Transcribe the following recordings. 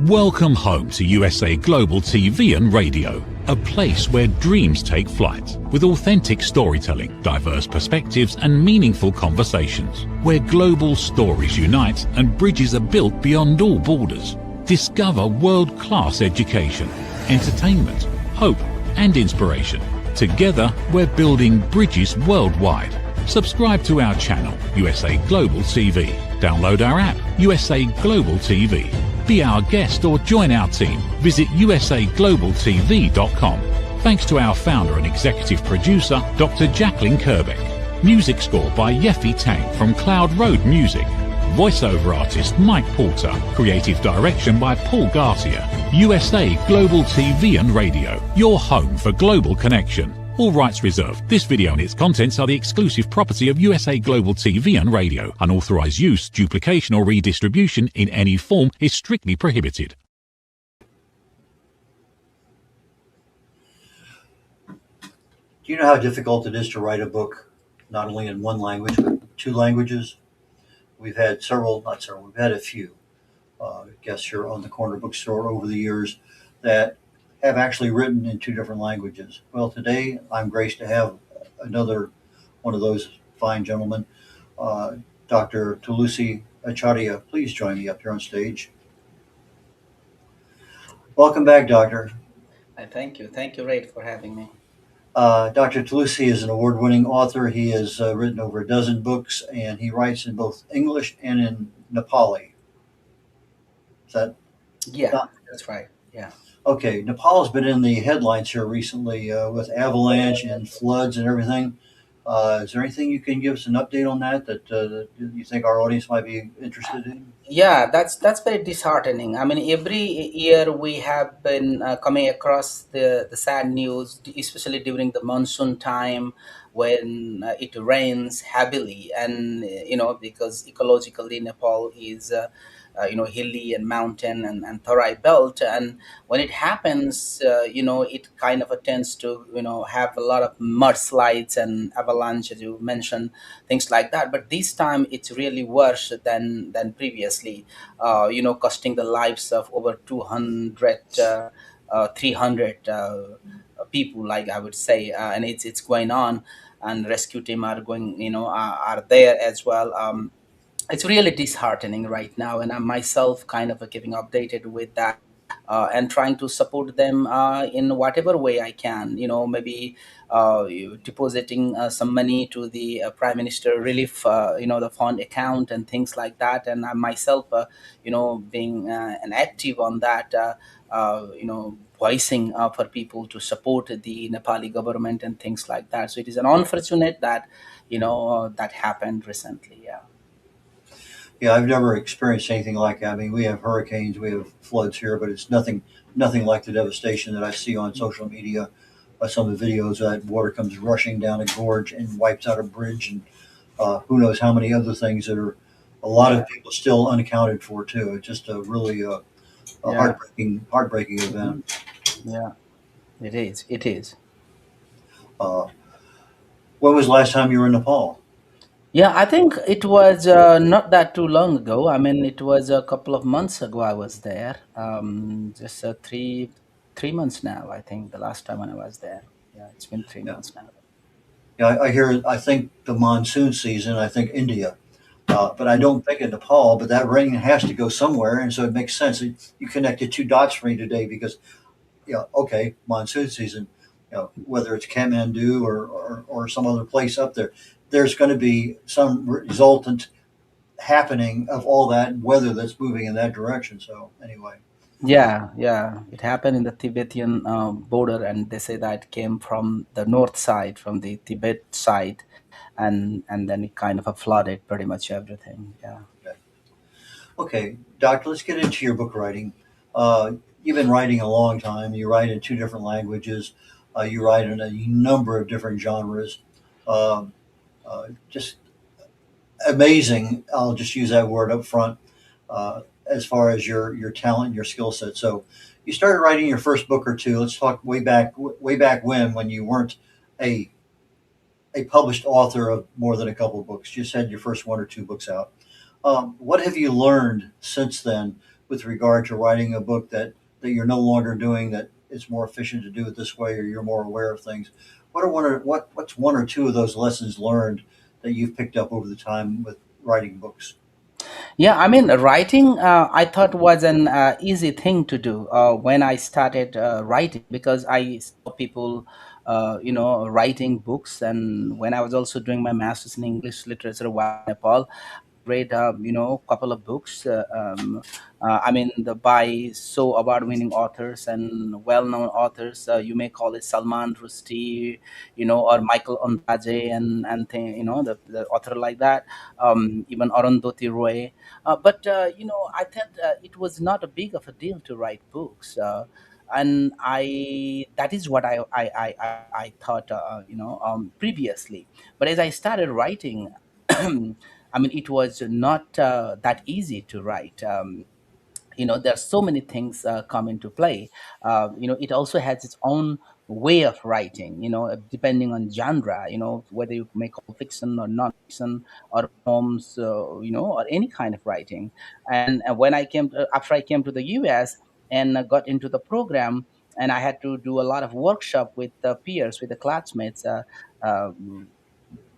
Welcome home to USA Global TV and Radio, a place where dreams take flight, with authentic storytelling, diverse perspectives and meaningful conversations, where global stories unite and bridges are built beyond all borders. Discover world-class education, entertainment, hope and inspiration. Together, we're building bridges worldwide. Subscribe to our channel, USA Global TV. Download our app, USA Global TV. Be our guest or join our team. Visit usaglobaltv.com. Thanks to our founder and executive producer, Dr. Jacqueline Kerbeck. Music score by Yeffy Tang from Cloud Road Music. Voiceover artist Mike Porter. Creative direction by Paul Garcia. USA Global TV and Radio. Your home for global connection. All rights reserved. This video and its contents are the exclusive property of USA Global TV and Radio. Unauthorized use, duplication or redistribution in any form is strictly prohibited. Do you know how difficult it is to write a book, not only in one language, but two languages? We've had we've had a few guests here on the Corner Bookstore over the years that have actually written in two different languages. Well, today I'm graced to have another one of those fine gentlemen, Dr. Tulasi Acharya. Please join me up here on stage. Welcome back, Doctor. Thank you. Thank you, Ray, for having me. Dr. Tulasi is an award-winning author. He has written over a dozen books, and he writes in both English and in Nepali. Is that? Yeah, that's right. Yeah. Okay, Nepal has been in the headlines here recently with avalanche and floods and everything. Is there anything you can give us an update on that you think our audience might be interested in? Yeah, that's very disheartening. I mean, every year we have been coming across the sad news, especially during the monsoon time when it rains heavily, and because ecologically Nepal is hilly and mountain and Tarai belt, and when it happens, it kind of tends to have a lot of mudslides and avalanche, as you mentioned, things like that. But this time it's really worse than previously, costing the lives of over 200 300 people, like I would say, and it's going on, and rescue team are going, are there as well. It's really disheartening right now, and I'm myself kind of getting updated with that, and trying to support them in whatever way I can. Maybe depositing some money to the Prime Minister Relief, the fund account and things like that, and I myself, being an active on that. Voicing for people to support the Nepali government and things like that. So it is an unfortunate that that happened recently. Yeah. Yeah, I've never experienced anything like that. I mean, we have hurricanes, we have floods here, but it's nothing like the devastation that I see on social media. Some of the videos that water comes rushing down a gorge and wipes out a bridge, and who knows how many other things that are a lot of people still unaccounted for too. It's just a really heartbreaking event. Yeah, it is. It is. When was the last time you were in Nepal? Yeah, I think it was not that too long ago. I mean, it was a couple of months ago I was there. Just 3 months now, I think, the last time when I was there. Yeah, it's been 3 months now. Yeah, I think the monsoon season, I think India. But I don't think in Nepal, but that rain has to go somewhere, and so it makes sense. You connected two dots for me today because, okay, monsoon season, whether it's Kathmandu or some other place up there, there's going to be some resultant happening of all that weather that's moving in that direction. So anyway. Yeah, yeah, it happened in the Tibetan border, and they say that it came from the north side, from the Tibet side, and then it kind of flooded pretty much everything. Yeah. Okay, Doctor, let's get into your book writing. You've been writing a long time. You write in two different languages. You write in a number of different genres. Just amazing. I'll just use that word up front as far as your talent, your skill set. So you started writing your first book or two. Let's talk way back when you weren't a published author of more than a couple of books. You just had your first one or two books out. What have you learned since then with regard to writing a book that you're no longer doing, that it's more efficient to do it this way, or you're more aware of things? What's one or two of those lessons learned that you've picked up over the time with writing books? Yeah, I mean, writing, I thought was an easy thing to do when I started writing, because I saw people, writing books. And when I was also doing my master's in English literature while in Nepal, I read, a couple of books. I mean, by so award-winning authors and well-known authors. You may call it Salman Rushdie, or Michael Ondaatje, and the author like that. Even Arundhati Roy. But I thought it was not a big of a deal to write books. And I that is what I thought, previously. But as I started writing, I mean, it was not that easy to write. There's so many things come into play. It also has its own way of writing, depending on genre, whether you may call fiction or non-fiction, or poems, or any kind of writing. And when I came after I came to the US and got into the program, and I had to do a lot of workshop with the peers, with the classmates,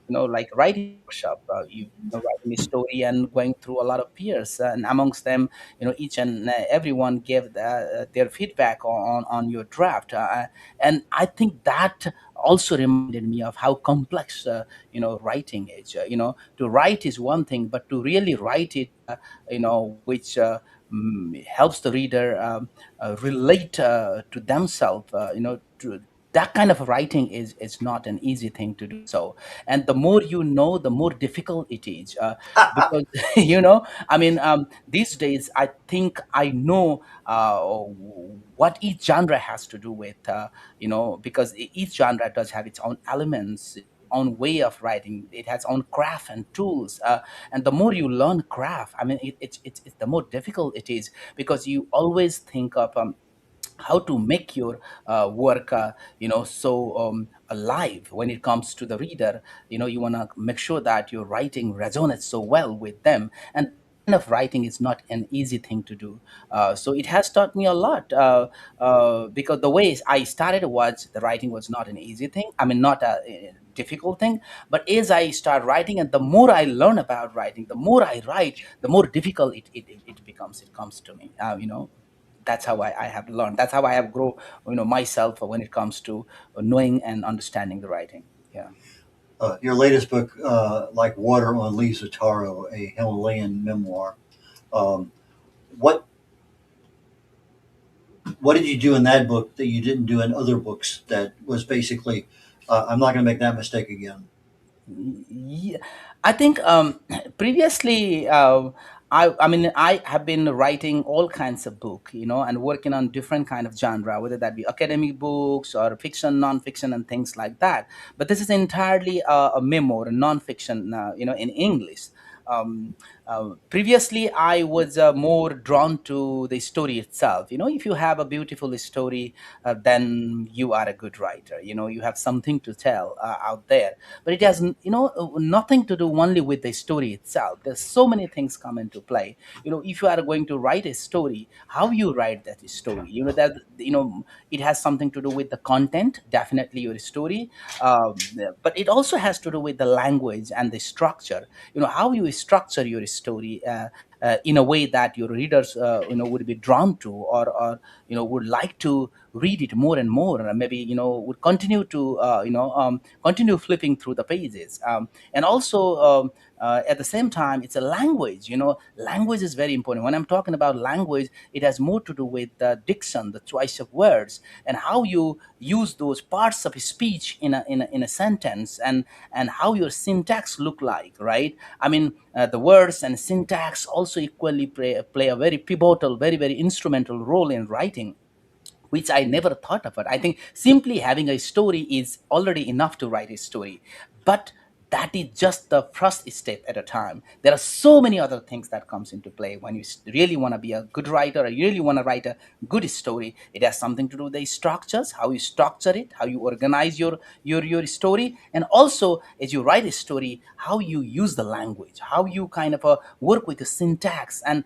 like writing workshop. Writing a story and going through a lot of peers, and amongst them, each and everyone gave their feedback on your draft. And I think that also reminded me of how complex, writing is. To write is one thing, but to really write it, which helps the reader relate to themselves, to that kind of writing is not an easy thing to do so. And the more you know, the more difficult it is, because I mean, these days I think I know what each genre has to do with, because each genre does have its own elements, own way of writing. It has own craft and tools, and the more you learn craft, I mean, it's the more difficult it is, because you always think of how to make your work, so alive when it comes to the reader. You want to make sure that your writing resonates so well with them, and that kind of writing is not an easy thing to do. So it has taught me a lot, because the way I started was, the writing was not an easy thing, I mean, not a difficult thing. But as I start writing, and the more I learn about writing, the more I write, the more difficult it becomes, it comes to me. That's how I have learned. That's how I have grown, myself, when it comes to knowing and understanding the writing. Yeah. Your latest book, Like Water on Leaves of Taro, a Himalayan memoir. Um, what what did you do in that book that you didn't do in other books? That was basically, I'm not going to make that mistake again. Yeah, I think previously, I mean, I have been writing all kinds of book, and working on different kind of genre, whether that be academic books or fiction, non-fiction, and things like that. But this is entirely a memoir, a non-fiction, in English. Previously, I was more drawn to the story itself. If you have a beautiful story, then you are a good writer. You have something to tell out there. But it has, nothing to do only with the story itself. There's so many things come into play. If you are going to write a story, how you write that story, that it has something to do with the content, definitely your story. But it also has to do with the language and the structure. How you structure your story in a way that your readers, would be drawn to, or would like to read it more and more, and maybe would continue to continue flipping through the pages. And also, at the same time, it's a language. Language is very important. When I'm talking about language, it has more to do with the diction, the choice of words, and how you use those parts of speech in a sentence, and how your syntax look like, right? I mean, the words and syntax also equally play a very pivotal, very, very instrumental role in writing, which I never thought of it. I think simply having a story is already enough to write a story. But that is just the first step at a time. There are so many other things that comes into play when you really want to be a good writer, or you really want to write a good story. It has something to do with the structures, how you structure it, how you organize your story, and also as you write a story, how you use the language, how you kind of work with the syntax. And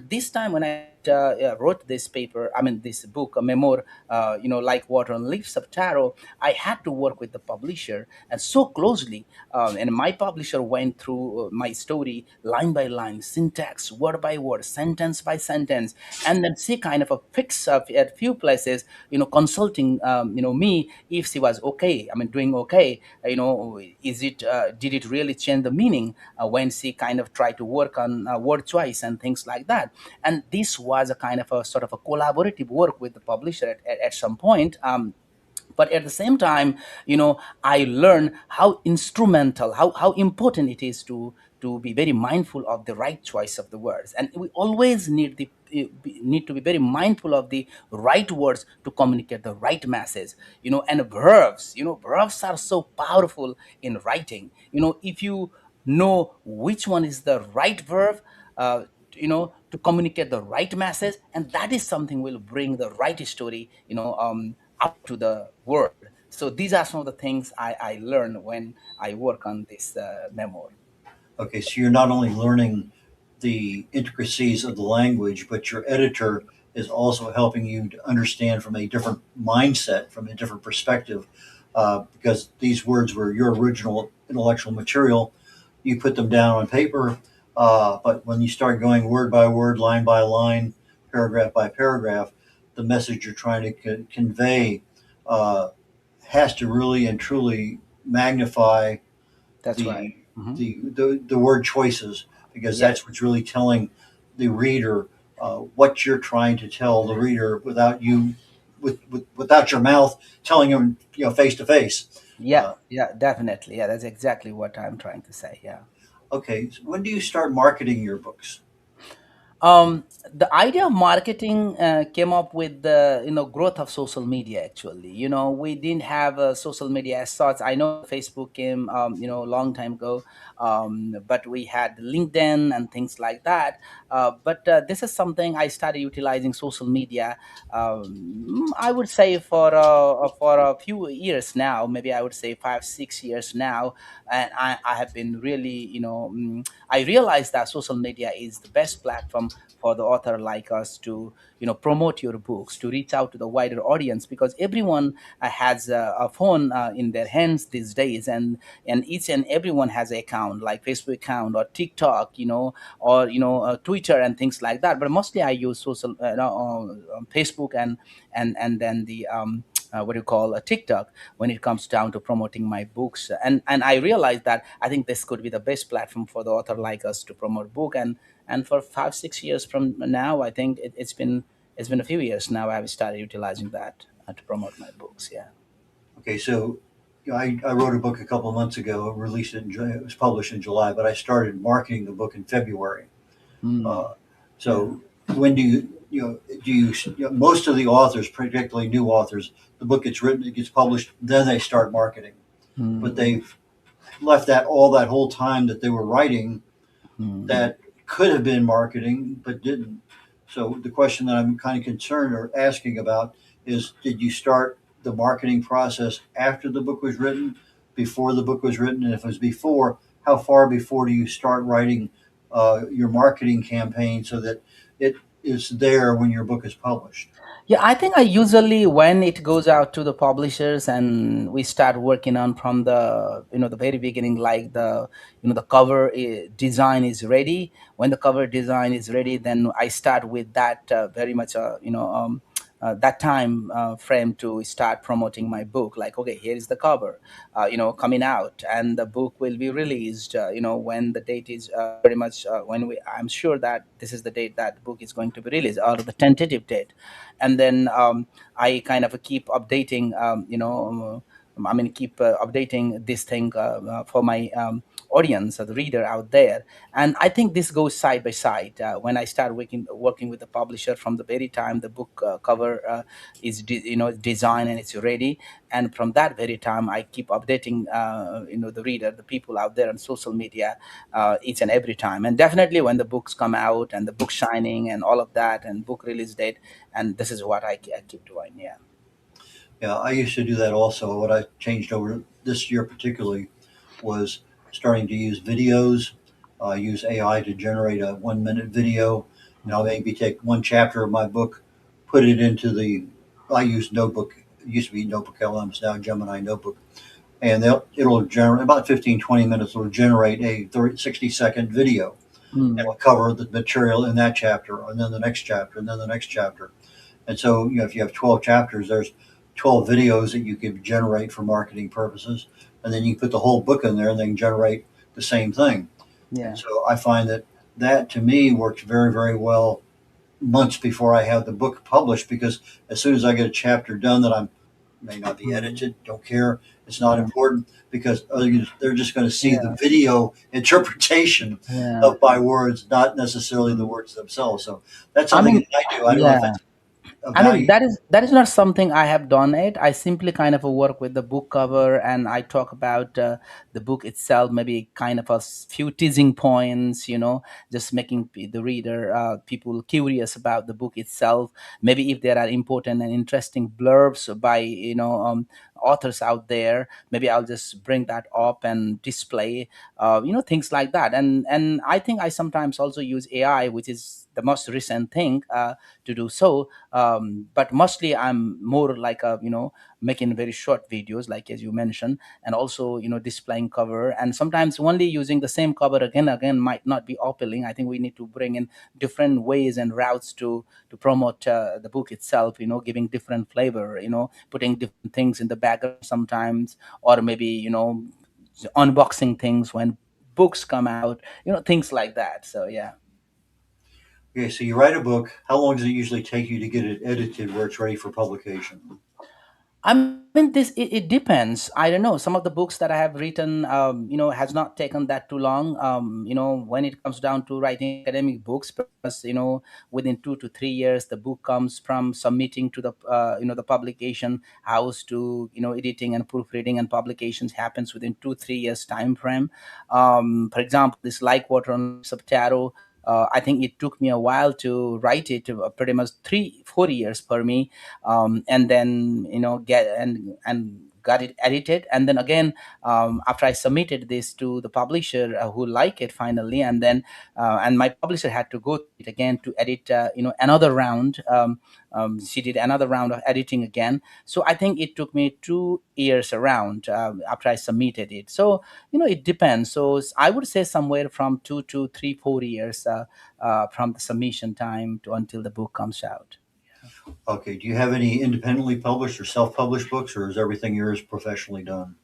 this time when I wrote this paper, I mean this book, a memoir, like Water and Leaves of Taro, I had to work with the publisher and so closely. And my publisher went through my story line by line, syntax, word by word, sentence by sentence, and then she kind of a fix up at few places, consulting, me if she was okay. I mean, doing okay. Is it did it really change the meaning when she kind of tried to work on word choice and things like that? And this was a kind of a sort of a collaborative work with the publisher at some point. But at the same time, I learned how instrumental, how important it is to be very mindful of the right choice of the words, and we always need to be very mindful of the right words to communicate the right message. And verbs, verbs are so powerful in writing. If you know which one is the right verb, uh, to communicate the right message, and that is something will bring the right story, out to the world. So these are some of the things I learned when I work on this memoir. Okay, so you're not only learning the intricacies of the language, but your editor is also helping you to understand from a different mindset, from a different perspective, because these words were your original intellectual material. You put them down on paper, but when you start going word by word, line by line, paragraph by paragraph, the message you're trying to convey uh, has to really and truly magnify That's right. the Hmm. the word choices, because Yeah. that's what's really telling the reader what you're trying to tell the reader without you without your mouth telling them, face to face. Yeah. Yeah. Definitely. Yeah. That's exactly what I'm trying to say. Yeah. Okay, so when do you start marketing your books? The idea of marketing came up with the growth of social media. Actually, we didn't have social media as such. I know Facebook came a long time ago, but we had LinkedIn and things like that. But this is something I started utilizing social media. I would say for a few years now, maybe I would say 5 6 years now, and I have been really I realized that social media is the best platform for the author like us to promote your books, to reach out to the wider audience, because everyone has a phone in their hands these days, and each and everyone has an account like Facebook account or TikTok, or Twitter and things like that. But mostly I use social Facebook and then the what do you call a TikTok when it comes down to promoting my books. And I realized that I think this could be the best platform for the author like us to promote book. And for 5 6 years from now, I think it's been a few years now I've started utilizing that to promote my books. Yeah. Okay, so I wrote a book a couple of months ago, released it it was published in July, but I started marketing the book in February. Mm, uh, yeah. so when do most of the authors, particularly new authors, the book gets written, it gets published, then they start marketing, but Mm, they've left that all that whole time that they were writing mm. that could have been marketing but didn't. So the question that I'm kind of concerned or asking about is, did you start the marketing process after the book was written, before the book was written? And if it was before, how far before do you start writing your marketing campaign so that it is there when your book is published? Yeah, I think I usually when it goes out to the publishers and we start working on from the the very beginning, like the cover design is ready. When the cover design is ready, then I start with that very much that time frame to start promoting my book. Like, okay, here is the cover, coming out, and the book will be released. When the date is very much when we I'm sure that this is the date that the book is going to be released, or the tentative date. And then I kind of keep updating, I mean, keep updating this thing for my audience or the reader out there. And I think this goes side by side. When I start working with the publisher, from the very time the book cover is designed and it's ready, and from that very time I keep updating the reader, the people out there on social media, each and every time. And definitely when the books come out and the book signing and all of that and book release date, and this is what I keep doing. Yeah. Yeah, I used to do that also. What I changed over this year particularly was starting to use videos, use AI to generate a 1 minute video, Maybe take one chapter of my book, put it into the, I use Notebook. It used to be Notebook LMs, now Gemini Notebook. And it'll generate about 15, 20 minutes. It'll generate a 30, 60-second video. Mm. It'll cover the material in that chapter, and then the next chapter, and then the next chapter. And so, if you have 12 chapters, there's 12 videos that you could generate for marketing purposes. And then you put the whole book in there and then generate the same thing. And Yeah. so I find that to me works very, very well months before I have the book published, because as soon as I get a chapter done that I'm may not be Mm. edited, don't care, it's not Yeah. important, because they're just going to see the Yeah. video interpretation Yeah. of my words, not necessarily the Mm. words themselves. So that's I something mean, that I do. I don't know if yeah. it's a I mean, value. that is not something I have done it. I simply kind of work with the book cover, and I talk about the book itself, maybe kind of a few teasing points, just making the reader, people curious about the book itself. Maybe if there are important and interesting blurbs by authors out there, maybe I'll just bring that up and display, things like that. And I think I sometimes also use AI, which is the most recent thing to do so, but mostly I'm more like a making very short videos, like as you mentioned, and also displaying cover, and sometimes only using the same cover again might not be appealing. I think we need to bring in different ways and routes to promote the book itself, giving different flavor, putting different things in the background sometimes, or maybe unboxing things when books come out, things like that. So yeah. Okay, so you write a book. How long does it usually take you to get it edited where it's ready for publication? I mean, it depends. I don't know. Some of the books that I have written, has not taken that too long. When it comes down to writing academic books, because within 2 to 3 years, the book comes from submitting to the the publication house to editing and proofreading, and publications happens within 2 3 years time frame. For example, this Like Water on Leaves of Taro. I think it took me a while to write it, pretty much 3 4 years for me, and then get and got it edited, and then again, after I submitted this to the publisher, who like it finally, and then and my publisher had to go through it again to edit, another round. She did another round of editing again, so I think it took me 2 years around, after I submitted it. So it depends. So I would say somewhere from 2 to 3 4 years, from the submission time to until the book comes out. Okay, do you have any independently published or self-published books, or is everything yours professionally done?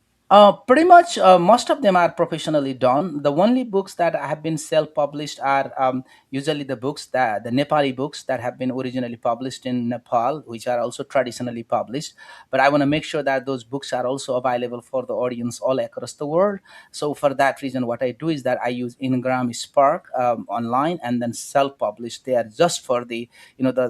Pretty much, most of them are professionally done. The only books that have been self-published are, usually the Nepali books that have been originally published in Nepal, which are also traditionally published. But I want to make sure that those books are also available for the audience all across the world. So for that reason, what I do is that I use Ingram Spark, online, and then self-published. They are just for the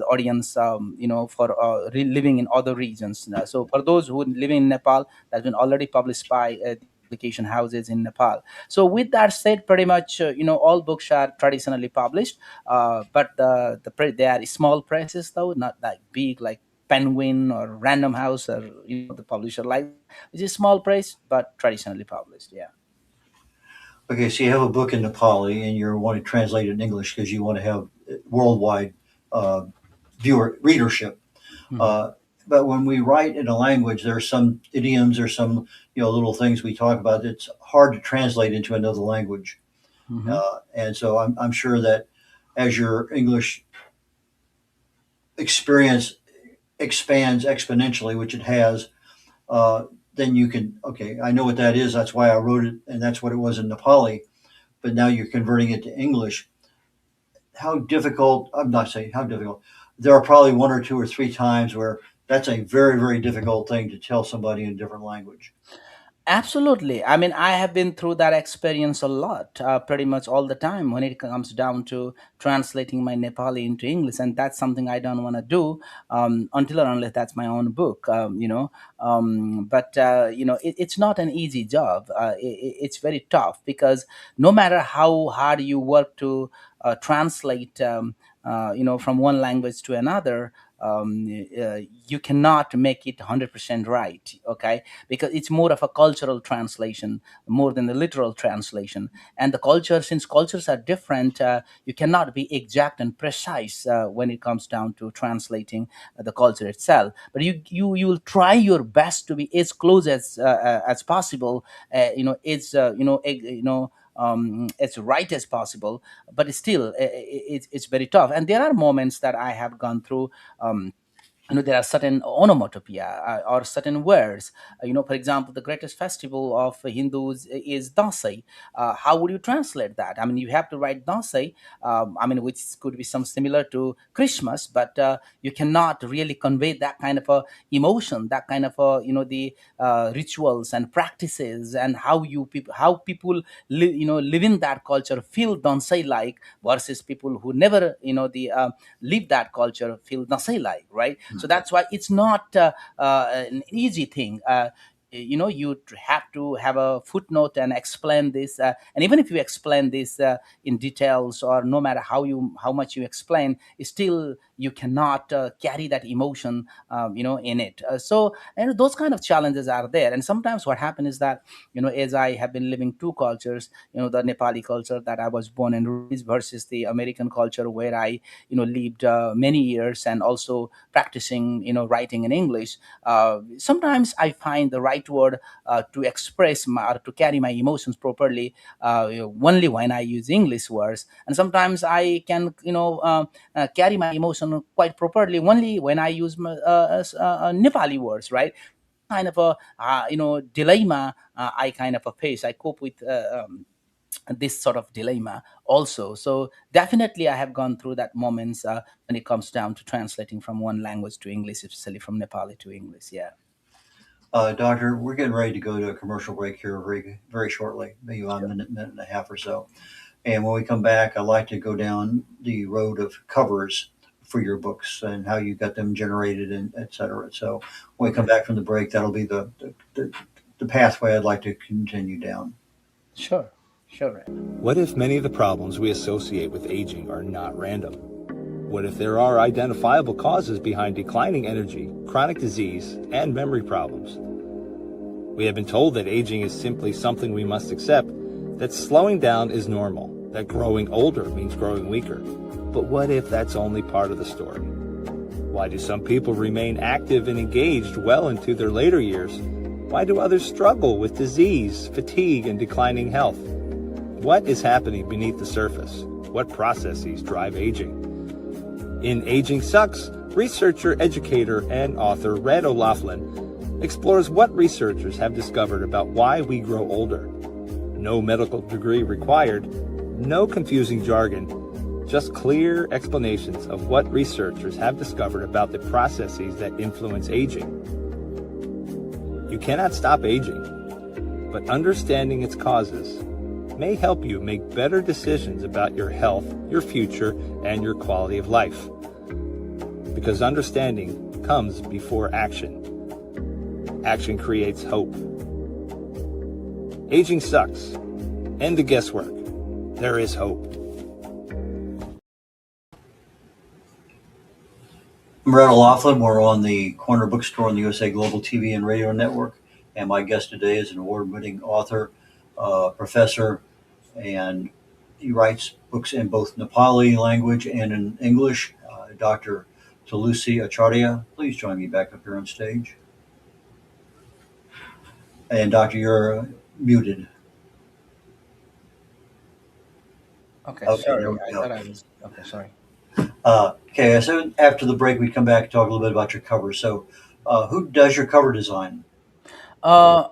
audience, for living in other regions. So for those who live in Nepal, that's been already published by the publication houses in Nepal. So with that said, pretty much, all books are traditionally published, but they are small presses, though not like big like Penguin or Random House, or the publisher like, which is small press but traditionally published. Yeah. Okay, so you have a book in Nepali and you want to translate it in English because you want to have worldwide uh, viewer readership. Hmm. Uh, but when we write in a language, there are some idioms or some little things we talk about. It's hard to translate into another language, Hmm. and so I'm sure that as your English experience expands exponentially, which it has, uh, then you can, okay, I know what that is. That's why I wrote it, and that's what it was in Nepali. But now you're converting it to English. How difficult? I'm not saying how difficult. There are probably one or two or three times where that's a very, very difficult thing to tell somebody in a different language. Absolutely. I mean, I have been through that experience a lot, pretty much all the time when it comes down to translating my Nepali into English. And that's something I don't want to do, until or unless that's my own book, But, it's not an easy job. It's very tough because no matter how hard you work to translate, from one language to another, you cannot make it 100% right, okay, because it's more of a cultural translation more than the literal translation. And the culture, since cultures are different, you cannot be exact and precise when it comes down to translating the culture itself, but you will try your best to be as close as possible, it's as right as possible. But still, it's very tough, and there are moments that I have gone through. There are certain onomatopoeia, or certain words. For example, the greatest festival of Hindus is Dasai. How would you translate that? I mean, you have to write Dasai, which could be some similar to Christmas, but you cannot really convey that kind of a emotion, that kind of a, the rituals and practices, and how people live in that culture, feel Dasai like, versus people who never live that culture, feel Dasai like, right? So that's why it's not an easy thing. You have to have a footnote and explain this, and even if you explain this in details, or no matter how much you explain, still you cannot carry that emotion in it. So those kind of challenges are there. And sometimes what happens is that, as I have been living two cultures, the Nepali culture that I was born and raised, versus the American culture where I lived many years, and also practicing writing in English. Sometimes I find the right word to express or to carry my emotions properly only when I use English words, and sometimes I can carry my emotion quite properly only when I use Nepali words, right? Kind of a dilemma I kind of face. I cope with this sort of dilemma also. So definitely I have gone through that moments when it comes down to translating from one language to English, especially from Nepali to English. Yeah. Doctor, we're getting ready to go to a commercial break here very, very shortly, maybe about a Sure. minute and a half or so. And when we come back, I'd like to go down the road of covers for your books and how you got them generated and et cetera. So when we come back from the break, that'll be the pathway I'd like to continue down. Sure. Sure. What if many of the problems we associate with aging are not random? What if there are identifiable causes behind declining energy, chronic disease, and memory problems? We have been told that aging is simply something we must accept, that slowing down is normal, that growing older means growing weaker. But what if that's only part of the story? Why do some people remain active and engaged well into their later years? Why do others struggle with disease, fatigue, and declining health? What is happening beneath the surface? What processes drive aging? In Aging Sucks, researcher, educator, and author Red O'Loughlin explores what researchers have discovered about why we grow older. No medical degree required, no confusing jargon, just clear explanations of what researchers have discovered about the processes that influence aging. You cannot stop aging, but understanding its causes may help you make better decisions about your health, your future, and your quality of life. Because understanding comes before action. Action creates hope. Aging sucks. End the guesswork. There is hope. I'm Red O'Loughlin. We're on the Corner Bookstore on the USA Global TV and Radio Network. And my guest today is an award-winning author, professor, and he writes books in both Nepali language and in English. Dr. Tulasi Acharya, please join me back up here on stage. And Doctor, you're muted. Okay. Okay, Sorry. there we I go. thought I was. Okay. Sorry. Okay, so after the break, we come back and talk a little bit about your cover. So, who does your cover design? Uh,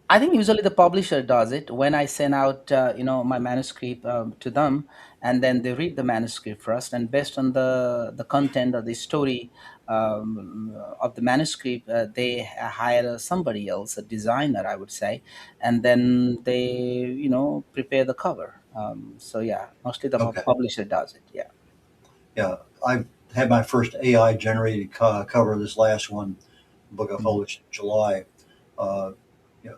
I think usually the publisher does it when I send out, my manuscript to them, and then they read the manuscript first, and based on the content or the story of the manuscript, they hire somebody else, a designer, I would say, and then they, prepare the cover. So yeah, mostly the Okay, publisher does it. Yeah. yeah, I've had my first AI generated cover. This last one, book I Mhm. published in July. Uh, you know,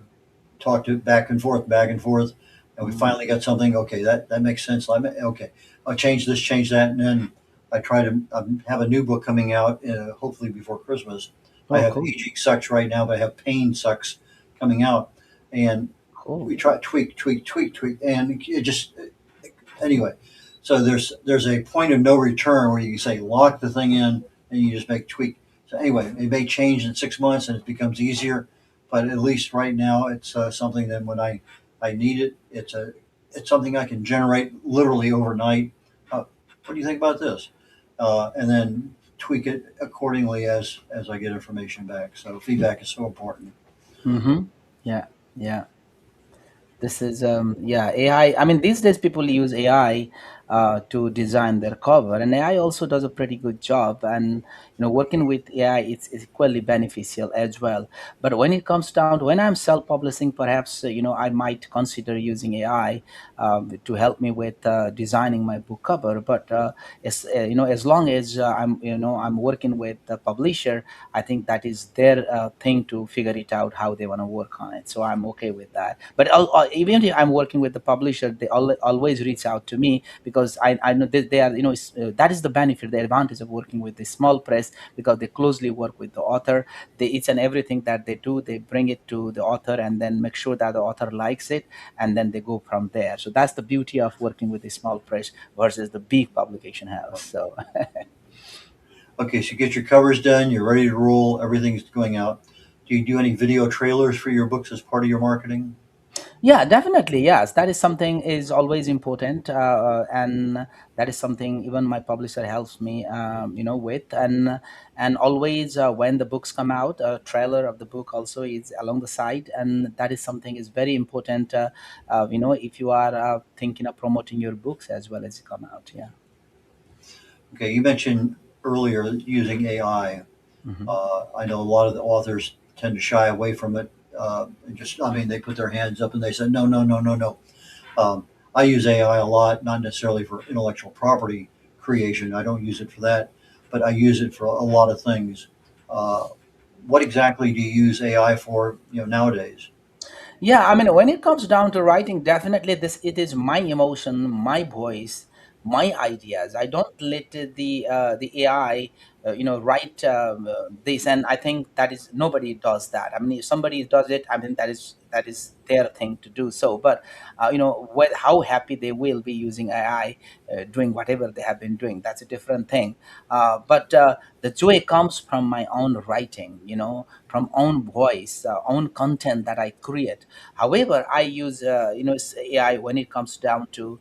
talked it back and forth, and we Mhm. finally got something. Okay, that makes sense. Okay, I'll change this, change that, and then I try to have a new book coming out, hopefully before Christmas. I Oh, have cool. aging sucks right now, but I have pain sucks coming out, and Cool. we try tweak, and it just anyway. So there's a point of no return where you can say lock the thing in and you just make tweak. So anyway, it may change in 6 months and it becomes easier, but at least right now it's something that when I need it, it's something I can generate literally overnight. What do you think about this? And then tweak it accordingly as I get information back. So feedback is so important. Mm-hmm. Yeah. Yeah. This is yeah, AI. I mean, these days people use AI to design their cover, and AI also does a pretty good job. And working with AI, it's equally beneficial as well. But when it comes down to when I'm self-publishing, perhaps I might consider using AI to help me with designing my book cover. But as long as I'm working with the publisher, I think that is their thing to figure it out how they want to work on it. So I'm okay with that. But even if I'm working with the publisher, they always reach out to me because I know they are that is the benefit, the advantage of working with the small press, because they closely work with the author. They each and everything that they do, they bring it to the author and then make sure that the author likes it, and then they go from there. So that's the beauty of working with the small press versus the big publication house. So Okay, so you get your covers done, you're ready to roll, everything's going out. Do you do any video trailers for your books as part of your marketing? yeah, definitely. Yes, that is something is always important, and that is something even my publisher helps me, with. And always when the books come out, a trailer of the book also is along the side, and that is something is very important. If you are thinking of promoting your books as well as you come out. Yeah. Okay, you mentioned earlier using AI. Hmm. I know a lot of the authors tend to shy away from it. I mean, they put their hands up and they say, no, no, no, no, no. I use AI a lot, not necessarily for intellectual property creation. I don't use it for that, but I use it for a lot of things. Uh, what exactly do you use AI for, nowadays? Yeah, I mean, when it comes down to writing, definitely this it is my emotion, my voice, my ideas. I don't let the AI, write this, and I think that is nobody does that. I mean, if somebody does it, I mean that is their thing to do so. But how happy they will be using AI, doing whatever they have been doing, that's a different thing. But the joy comes from my own writing, from own voice, own content that I create. However, I use AI when it comes down to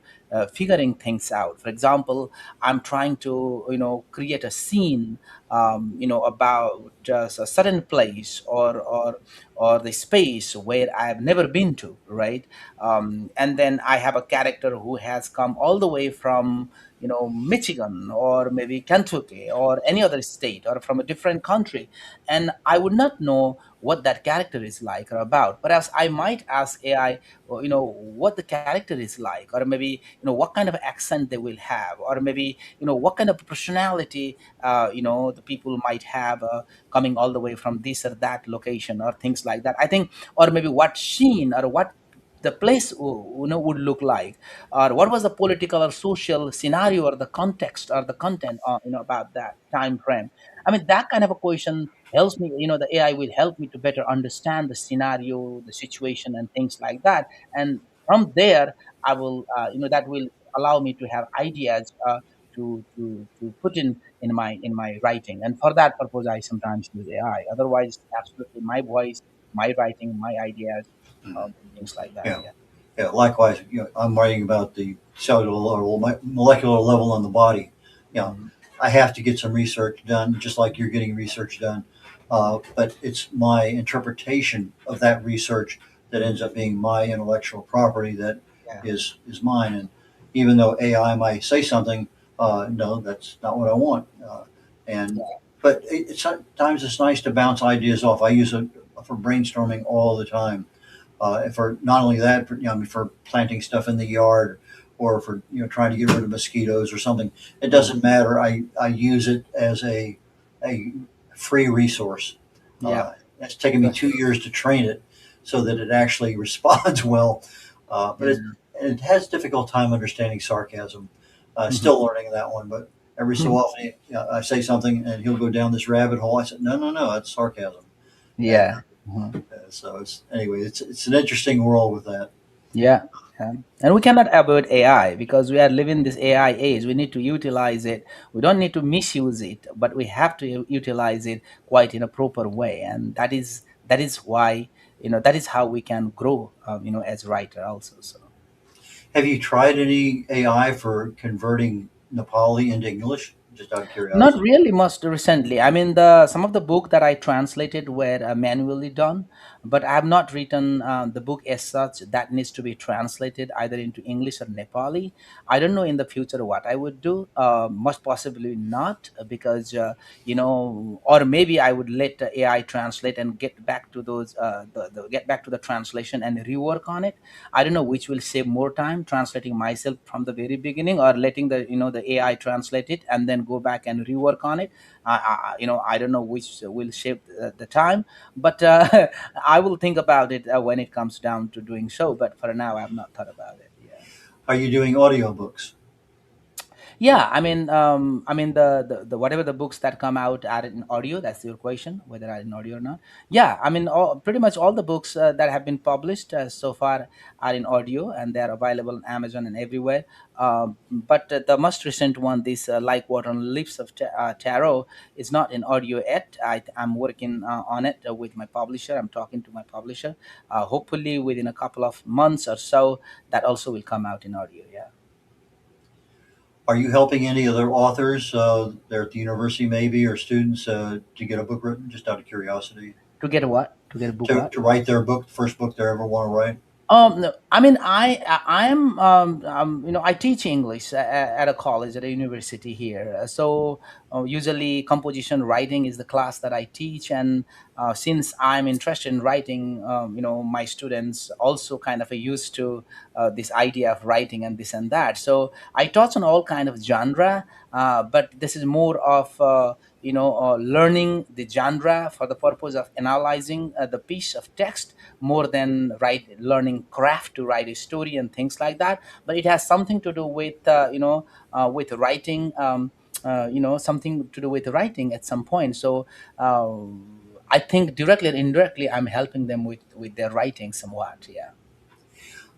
figuring things out. For example, I'm trying to create a scene, about just a certain place or the space where I have never been to, right? And then I have a character who has come all the way from Michigan or maybe Kentucky or any other state or from a different country, and I would not know what that character is like or about. Perhaps I might ask AI, well, what the character is like, or maybe what kind of accent they will have, or maybe what kind of personality the people might have, coming all the way from this or that location or things like that. I think, or maybe what scene or what the place would look like, or what was the political or social scenario or the context or the content about that time frame. I mean, that kind of a question helps me, the AI will help me to better understand the scenario, the situation, and things like that. And from there, I will, that will allow me to have ideas to put in my writing. And for that purpose, I sometimes use AI. Otherwise, absolutely my voice, my writing, my ideas, things like that. Yeah. Yeah. Yeah, likewise, I'm writing about the cellular or molecular level on the body. You know, Mhm. I have to get some research done, just like you're getting research done. But it's my interpretation of that research that ends up being my intellectual property that Yeah. is mine. And even though AI might say something, no, that's not what I want. And but sometimes it's nice to bounce ideas off. I use it for brainstorming all the time, for not only that, I mean, for planting stuff in the yard, or for trying to get rid of mosquitoes or something. It Mhm. doesn't matter. I use it as a free resource. Yeah. It's taken me 2 years to train it so that it actually responds well. But Yeah. it has difficult time understanding sarcasm. Mhm. Still learning that one, but every so often I say something and he'll go down this rabbit hole. I said, no, no, no, that's sarcasm. And Yeah. Mhm. so it's anyway, it's an interesting world with that. Yeah. Yeah. And we cannot avoid AI because we are living this AI age. We need to utilize it. We don't need to misuse it, but we have to utilize it quite in a proper way. And that is why, that is how we can grow, as writer also. So. Have you tried any AI for converting Nepali into English? Just out of Not curiosity. really most recently. I mean, the some of the book that I translated were manually done, but I have not written the book as such that needs to be translated either into English or Nepali. I don't know in the future what I would do. Most possibly not, because or maybe I would let the AI translate and get back to those get back to the translation and rework on it. I don't know which will save more time, translating myself from the very beginning or letting the AI translate it and then go back and rework on it. I don't know which will save the time, but I will think about it when it comes down to doing so. But for now, I have not thought about it. Yeah. Are you doing audiobooks? Yeah, I mean the whatever the books that come out are in audio. That's your question, whether are in audio or not. Yeah, I mean, pretty much all the books that have been published so far are in audio, and they are available on Amazon and everywhere. But the most recent one, this Like Water on Leaves of Taro, is not in audio yet. I'm working on it with my publisher. I'm talking to my publisher. Hopefully, within a couple of months or so, that also will come out in audio. Yeah. Are you helping any other authors there at the university, maybe, or students to get a book written? Just out of curiosity, To get what? To get a book what? to write their book, the first book they ever want to write. No, I mean, I am, I teach English at a college, at a university here. So usually composition writing is the class that I teach, and since I'm interested in writing, my students also kind of are used to this idea of writing and this and that. So I touch on all kind of genre, but this is more of learning the genre for the purpose of analyzing the piece of text more than learning craft to write a story and things like that. But it has something to do with with writing, something to do with writing at some point. So I think directly or indirectly I'm helping them with their writing somewhat. Yeah.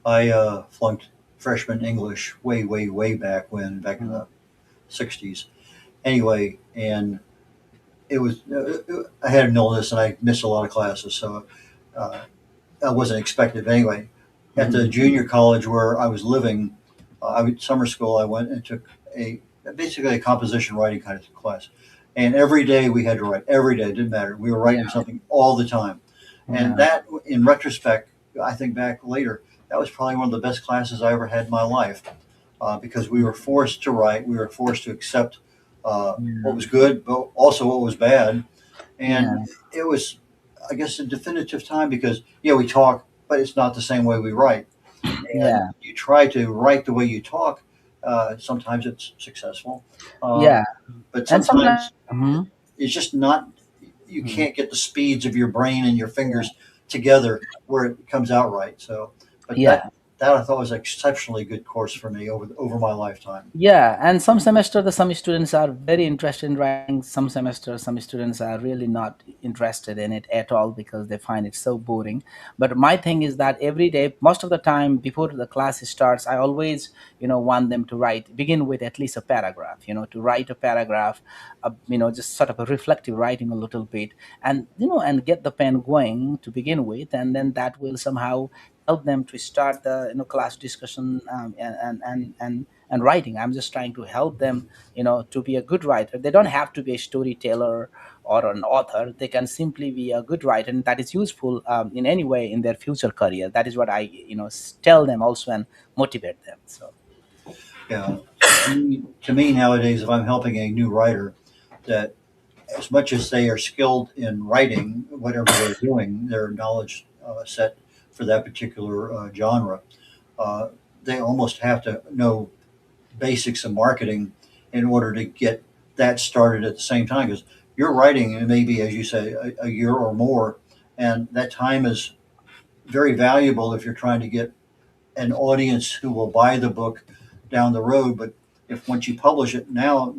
I flunked freshman English way, way, way back when, back in Mhm. the '60s. Anyway, and it was I had an illness and I missed a lot of classes, so uh, I wasn't expected. But anyway, at the Mhm. junior college where I was living, summer school, I went and took a basically a composition writing kind of class, and every day we had to write. Every day, it didn't matter. We were Yeah. writing something all the time, and Yeah. that, in retrospect, I think back later, that was probably one of the best classes I ever had in my life, because we were forced to write. We were forced to accept what Yeah. was good, but also what was bad, Yeah. and it was, I guess, a definitive time because yeah, we talk, but it's not the same way we write. And Yeah. you try to write the way you talk. Sometimes it's successful, uh, Yeah. but And sometimes. sometimes Mhm. it's just not. You Mhm. can't get the speeds of your brain and your fingers together where it comes out right. So, but that Yeah. that I thought was an exceptionally good course for me over my lifetime. Yeah, and some semester some students are very interested in writing. Some semester some students are really not interested in it at all because they find it so boring. But my thing is that every day, most of the time before the class starts, I always want them to begin with at least a paragraph. To write a paragraph, just sort of a reflective writing a little bit, and and get the pen going to begin with, and then that will somehow help them to start the class discussion, and writing. I'm just trying to help them to be a good writer. They don't have to be a storyteller or an author. They can simply be a good writer, and that is useful in any way in their future career. That is what I tell them also and motivate them. So. Yeah. To me nowadays, if I'm helping a new writer, that as much as they are skilled in writing, whatever they're doing, their knowledge set for that particular genre, uh, they almost have to know basics of marketing in order to get that started at the same time. Because you're writing, maybe, as you say, a year or more, and that time is very valuable if you're trying to get an audience who will buy the book down the road. But if once you publish it, now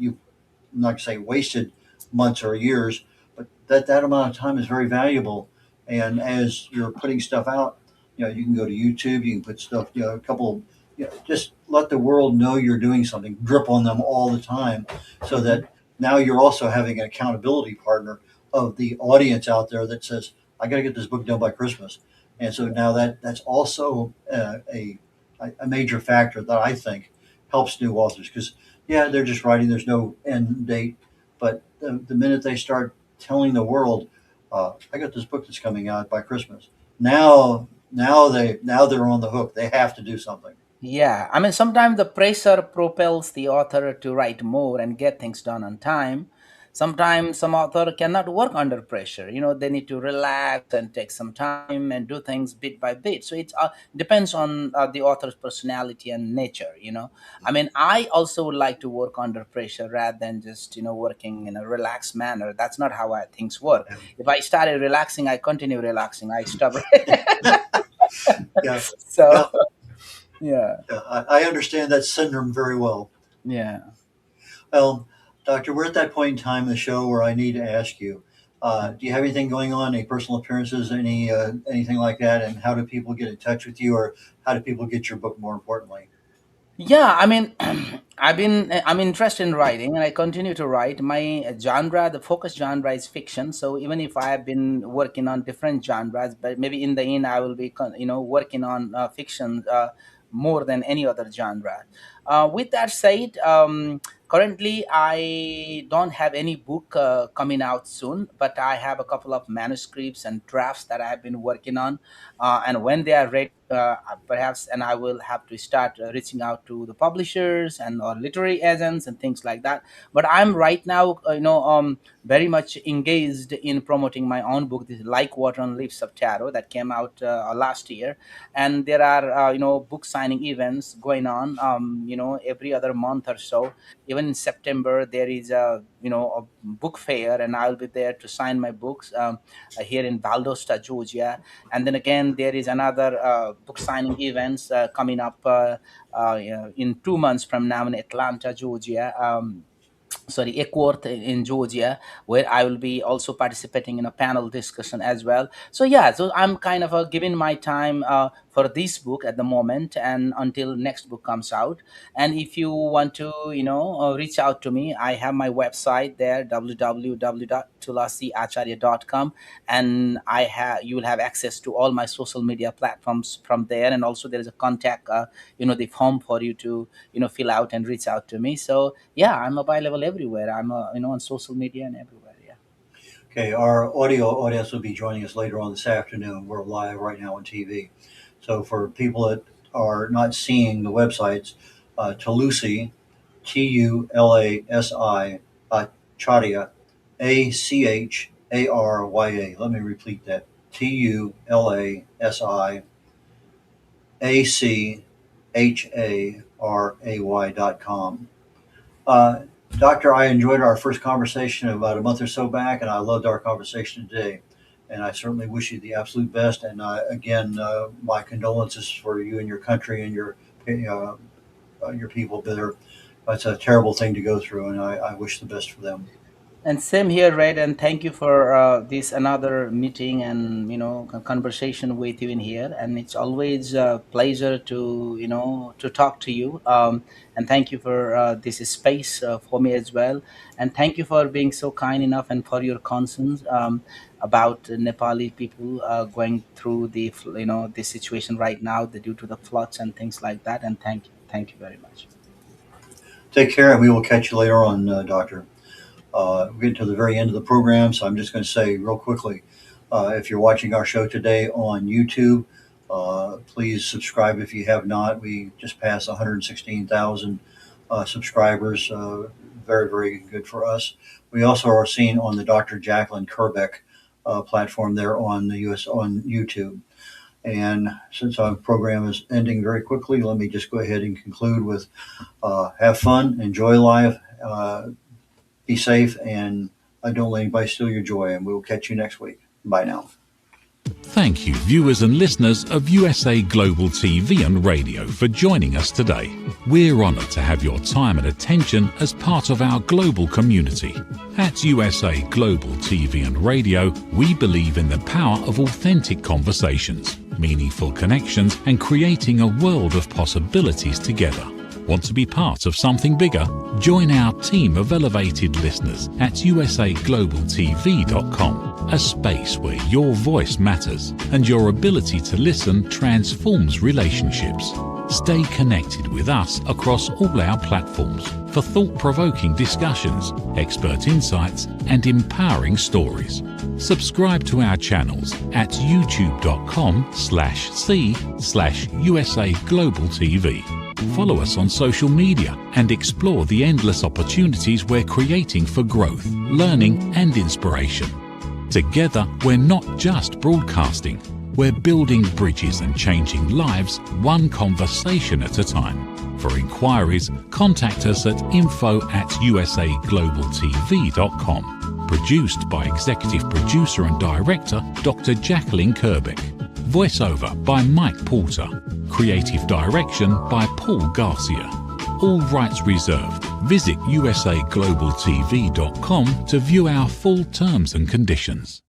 I'm not going to say wasted months or years, but that amount of time is very valuable. And as you're putting stuff out, you can go to YouTube, you can put stuff, a couple, just let the world know you're doing something, drip on them all the time, so that now you're also having an accountability partner of the audience out there that says, I got to get this book done by Christmas. And so now that's also a major factor that I think helps new authors, because they're just writing, there's no end date, but the minute they start telling the world, I got this book that's coming out by Christmas, now they're on the hook, they have to do something. Yeah, I mean, sometimes the pressure propels the author to write more and get things done on time. Sometimes some author cannot work under pressure. They need to relax and take some time and do things bit by bit. So it depends on the author's personality and nature. I mean, I also would like to work under pressure rather than just working in a relaxed manner. That's not how things work. If I started relaxing, I continue relaxing. I stop. Yeah, So yeah, yeah, yeah. I understand that syndrome very well. yeah. Well, Doctor, we're at that point in time in the show where I need to ask you, do you have anything going on, any personal appearances, anything like that? And how do people get in touch with you, or how do people get your book, more importantly? Yeah, I mean, I'm interested in writing, and I continue to write. My genre, the focus genre, is fiction. So even if I have been working on different genres, but maybe in the end, I will be, working on fiction more than any other genre. With that said, currently I don't have any book coming out soon, but I have a couple of manuscripts and drafts that I have been working on, and when they are ready, perhaps, and I will have to start reaching out to the publishers and or literary agents and things like that. But I'm right now, very much engaged in promoting my own book, this Like Water on Leaves of Taro, that came out last year. And there are book signing events going on, every other month or so. Even in September there is a book fair, and I'll be there to sign my books, here in Valdosta, Georgia. And then again there is another book signing events coming up in 2 months from now in Atlanta, Georgia. Sorry, Eckworth in Georgia, where I will be also participating in a panel discussion as well. So yeah, so I'm kind of giving my time for this book at the moment and until next book comes out. And if you want to reach out to me, I have my website there, www.tulasiacharya.com, and I have you will have access to all my social media platforms from there. And also there is a contact the form for you to fill out and reach out to me. So yeah, I'm available everywhere. I'm on social media and everywhere. Yeah. Okay, our audio audience will be joining us later on this afternoon. We're live right now on TV. So for people that are not seeing the websites, Tulasi, Tulasi, Acharya, Acharya. Let me repeat that. Tulasiacharya.com. Doctor, I enjoyed our first conversation about a month or so back, and I loved our conversation today. And I certainly wish you the absolute best. And again, my condolences for you and your country and your people there. It's a terrible thing to go through, and I wish the best for them. And same here, Red. And thank you for this another meeting and conversation with you in here. And it's always a pleasure to to talk to you. And thank you for this space for me as well. And thank you for being so kind enough and for your concerns about Nepali people going through the the situation right now, due to the floods and things like that. And thank you very much. Take care, and we will catch you later on, Doctor. We're getting to the very end of the program, so I'm just going to say real quickly, if you're watching our show today on YouTube, please subscribe if you have not. We just passed 116,000 subscribers. Very, very good for us. We also are seen on the Dr. Jacqueline Kerbeck platform there on the US on YouTube. And since our program is ending very quickly, let me just go ahead and conclude with have fun, enjoy life, be safe, and don't let anybody steal your joy. And we will catch you next week. Bye now. Thank you, viewers and listeners of USA Global TV and Radio, for joining us today. We're honoured to have your time and attention as part of our global community. At USA Global TV and Radio, we believe in the power of authentic conversations, meaningful connections, and creating a world of possibilities together. Want to be part of something bigger? Join our team of elevated listeners at usaglobaltv.com, a space where your voice matters and your ability to listen transforms relationships. Stay connected with us across all our platforms for thought-provoking discussions, expert insights, and empowering stories. Subscribe to our channels at youtube.com/c/USA-Global-TV. Follow us on social media and explore the endless opportunities we're creating for growth, learning, and inspiration. Together, we're not just broadcasting, we're building bridges and changing lives one conversation at a time. For inquiries, contact us at info@usaglobaltv.com. Produced by Executive Producer and Director Dr. Jacqueline Kerbeck. Voiceover by Mike Porter. Creative direction by Paul Garcia. All rights reserved. Visit usaglobaltv.com to view our full terms and conditions.